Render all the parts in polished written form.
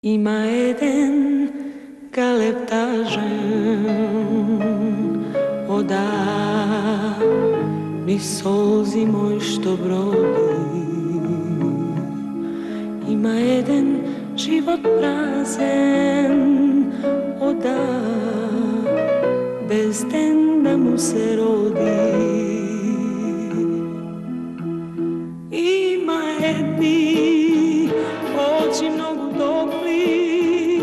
Ima jeden kaleptažen oda ni solzi moj što brodi. Ima jeden život prazen oda bez den da mu se rodi. Ima jedni oči mnogo topli,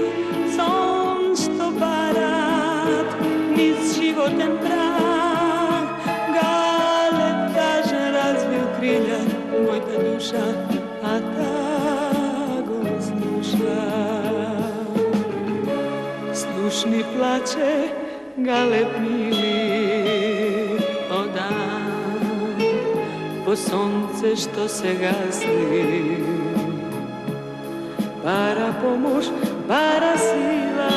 son što barat niz životen prah. Kaleptažen razvio krilja, moj ta duša, a ta go sluša. Slušni plače galepnili odan po sonce što se gasli. Para pomoć, para sila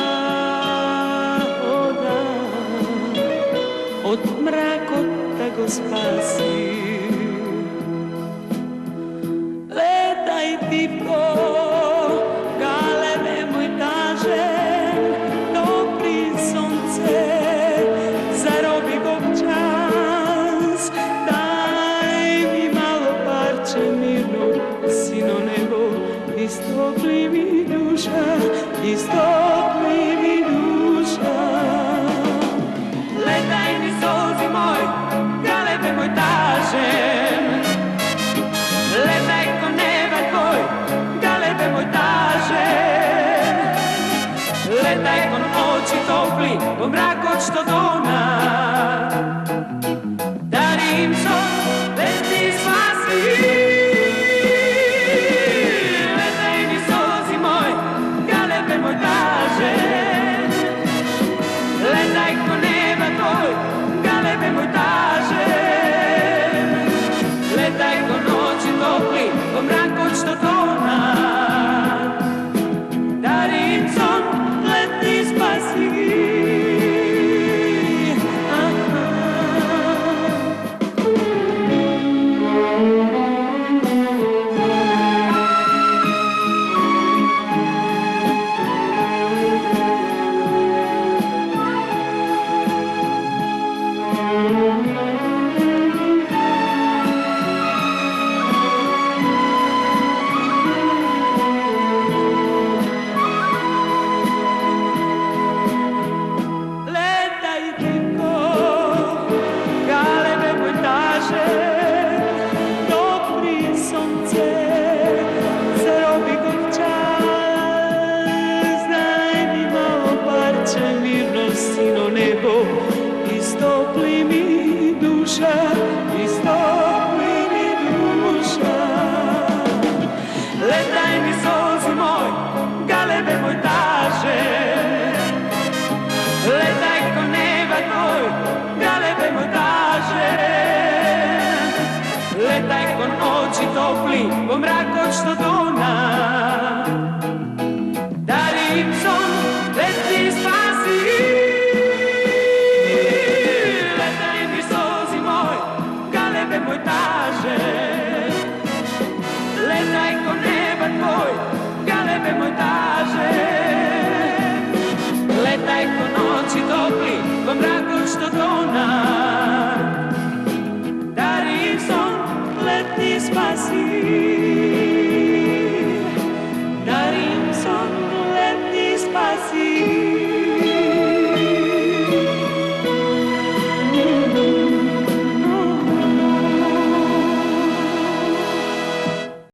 odan od mrakota go spasi. Letaj ti po galebe moj tažen, topli sonce, zarobi go čas. Daj mi malo parče mirno, sino nebo, istopli mi duša, istopli mi duša. Letaj mi solzi moj, galebe moj tažen, letaj ko neba tvoj, galebe moj tažen. Letaj kon oči topli, po mrakot što done.